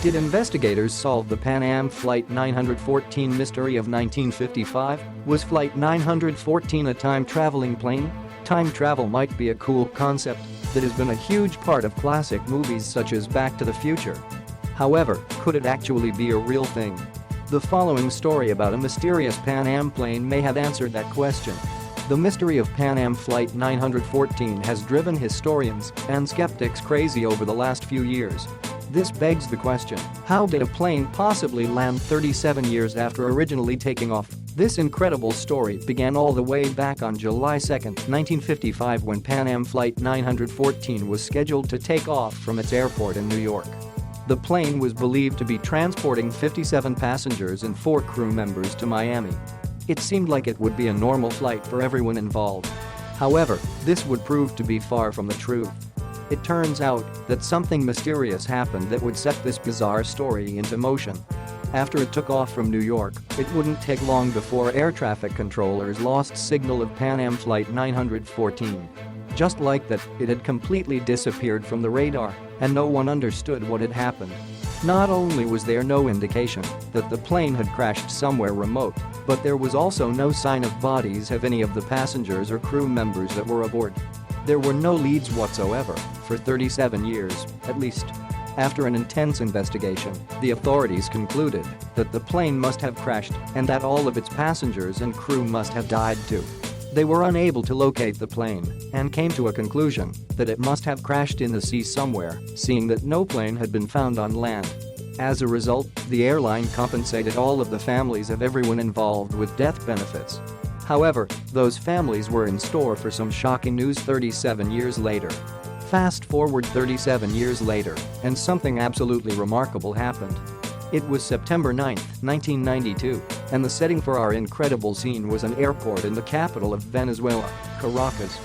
Did investigators solve the Pan Am Flight 914 mystery of 1955? Was Flight 914 a time-traveling plane? Time travel might be a cool concept that has been a huge part of classic movies such as Back to the Future. However, could it actually be a real thing? The following story about a mysterious Pan Am plane may have answered that question. The mystery of Pan Am Flight 914 has driven historians and skeptics crazy over the last few years. This begs the question, how did a plane possibly land 37 years after originally taking off? This incredible story began all the way back on July 2, 1955 when Pan Am Flight 914 was scheduled to take off from its airport in New York. The plane was believed to be transporting 57 passengers and 4 crew members to Miami. It seemed like it would be a normal flight for everyone involved. However, this would prove to be far from the truth. It turns out that something mysterious happened that would set this bizarre story into motion. After it took off from New York, it wouldn't take long before air traffic controllers lost signal of Pan Am Flight 914. Just like that, it had completely disappeared from the radar, and no one understood what had happened. Not only was there no indication that the plane had crashed somewhere remote, but there was also no sign of bodies of any of the passengers or crew members that were aboard. There were no leads whatsoever for 37 years, at least. After an intense investigation, the authorities concluded that the plane must have crashed and that all of its passengers and crew must have died too. They were unable to locate the plane and came to a conclusion that it must have crashed in the sea somewhere, seeing that no plane had been found on land. As a result, the airline compensated all of the families of everyone involved with death benefits. However, those families were in store for some shocking news 37 years later. Fast forward 37 years later, and something absolutely remarkable happened. It was September 9, 1992, and the setting for our incredible scene was an airport in the capital of Venezuela, Caracas.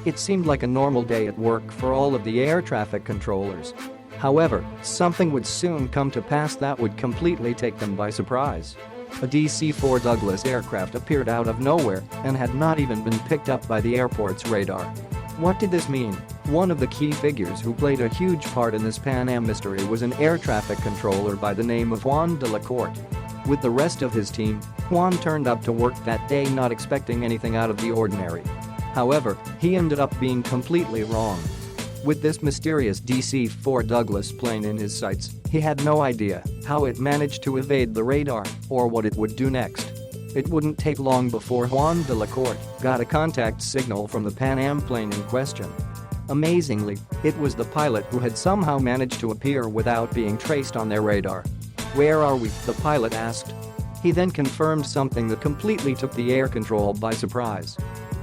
It seemed like a normal day at work for all of the air traffic controllers. However, something would soon come to pass that would completely take them by surprise. A DC-4 Douglas aircraft appeared out of nowhere and had not even been picked up by the airport's radar. What did this mean? One of the key figures who played a huge part in this Pan Am mystery was an air traffic controller by the name of Juan de la Corte. With the rest of his team, Juan turned up to work that day not expecting anything out of the ordinary. However, he ended up being completely wrong. With this mysterious DC-4 Douglas plane in his sights, he had no idea how it managed to evade the radar or what it would do next. It wouldn't take long before Juan de la Corte got a contact signal from the Pan Am plane in question. Amazingly, it was the pilot who had somehow managed to appear without being traced on their radar. "Where are we?" the pilot asked. He then confirmed something that completely took the air control by surprise.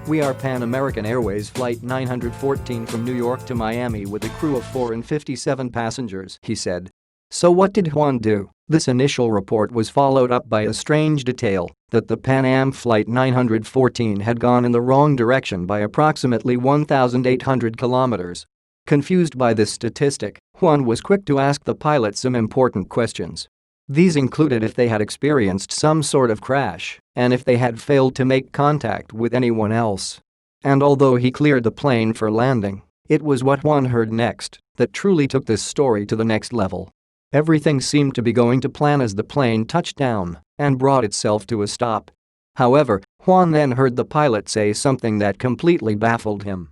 "We are Pan American Airways Flight 914 from New York to Miami with a crew of 4 and 57 passengers," he said. So what did Juan do? This initial report was followed up by a strange detail that the Pan Am Flight 914 had gone in the wrong direction by approximately 1,800 kilometers. Confused by this statistic, Juan was quick to ask the pilot some important questions. These included if they had experienced some sort of crash and if they had failed to make contact with anyone else. And although he cleared the plane for landing, it was what Juan heard next that truly took this story to the next level. Everything seemed to be going to plan as the plane touched down and brought itself to a stop. However, Juan then heard the pilot say something that completely baffled him.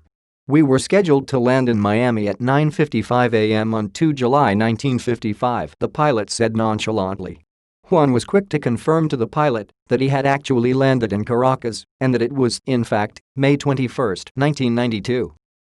"We were scheduled to land in Miami at 9:55 a.m. on 2 July 1955, the pilot said nonchalantly. Juan was quick to confirm to the pilot that he had actually landed in Caracas and that it was, in fact, May 21, 1992.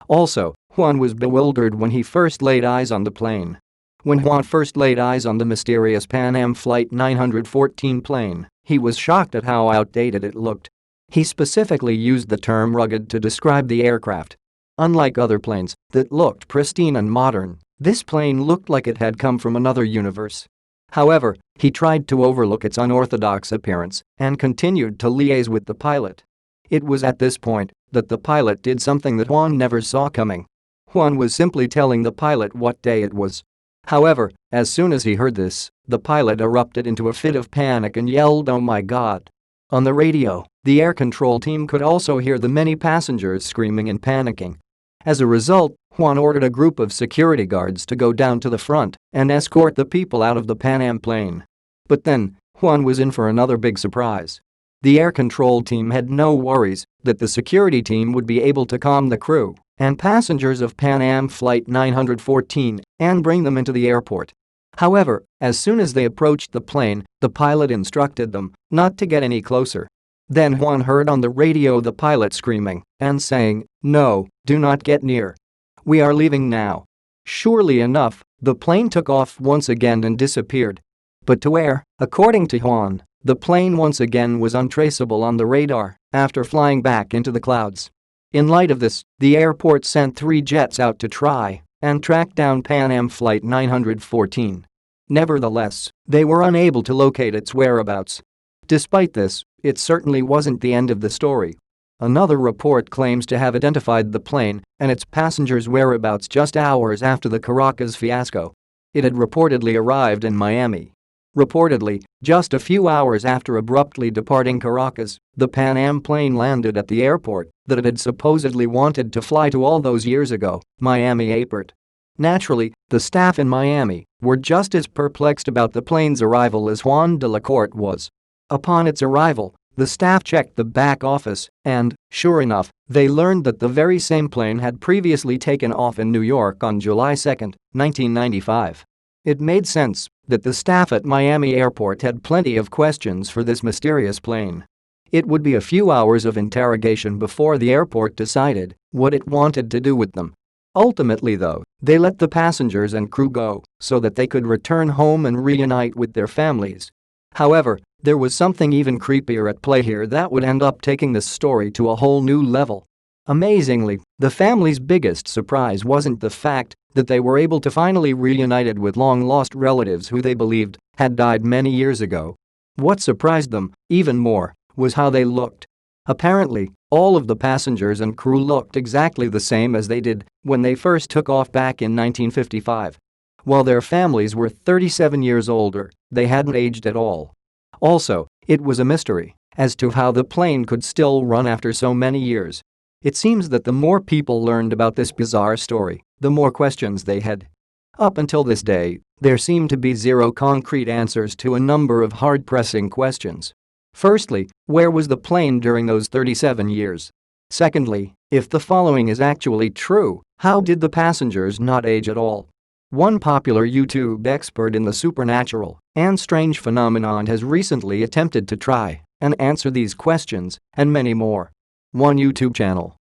Also, Juan was bewildered when he first laid eyes on the plane. When Juan first laid eyes on the mysterious Pan Am Flight 914 plane, he was shocked at how outdated it looked. He specifically used the term rugged to describe the aircraft. Unlike other planes that looked pristine and modern, this plane looked like it had come from another universe. However, he tried to overlook its unorthodox appearance and continued to liaise with the pilot. It was at this point that the pilot did something that Juan never saw coming. Juan was simply telling the pilot what day it was. However, as soon as he heard this, the pilot erupted into a fit of panic and yelled, "Oh my God!" On the radio, the air control team could also hear the many passengers screaming and panicking. As a result, Juan ordered a group of security guards to go down to the front and escort the people out of the Pan Am plane. But then, Juan was in for another big surprise. The air control team had no worries that the security team would be able to calm the crew and passengers of Pan Am Flight 914 and bring them into the airport. However, as soon as they approached the plane, the pilot instructed them not to get any closer. Then Juan heard on the radio the pilot screaming and saying, "No, do not get near. We are leaving now." Surely enough, the plane took off once again and disappeared. But to where? According to Juan, the plane once again was untraceable on the radar after flying back into the clouds. In light of this, the airport sent 3 jets out to try and track down Pan Am Flight 914. Nevertheless, they were unable to locate its whereabouts. Despite this, it certainly wasn't the end of the story. Another report claims to have identified the plane and its passengers' whereabouts just hours after the Caracas fiasco. It had reportedly arrived in Miami. Reportedly, just a few hours after abruptly departing Caracas, the Pan Am plane landed at the airport that it had supposedly wanted to fly to all those years ago, Miami Airport. Naturally, the staff in Miami were just as perplexed about the plane's arrival as Juan de la Corte was. Upon its arrival, the staff checked the back office and, sure enough, they learned that the very same plane had previously taken off in New York on July 2, 1995. It made sense that the staff at Miami Airport had plenty of questions for this mysterious plane. It would be a few hours of interrogation before the airport decided what it wanted to do with them. Ultimately, though, they let the passengers and crew go so that they could return home and reunite with their families. However, there was something even creepier at play here that would end up taking this story to a whole new level. Amazingly, the family's biggest surprise wasn't the fact that they were able to finally reunited with long-lost relatives who they believed had died many years ago. What surprised them, even more, was how they looked. Apparently, all of the passengers and crew looked exactly the same as they did when they first took off back in 1955. While their families were 37 years older, they hadn't aged at all. Also, it was a mystery as to how the plane could still run after so many years. It seems that the more people learned about this bizarre story, the more questions they had. Up until this day, there seemed to be zero concrete answers to a number of hard-pressing questions. Firstly, where was the plane during those 37 years? Secondly, if the following is actually true, how did the passengers not age at all? One popular YouTube expert in the supernatural and strange phenomenon has recently attempted to try and answer these questions and many more. One YouTube channel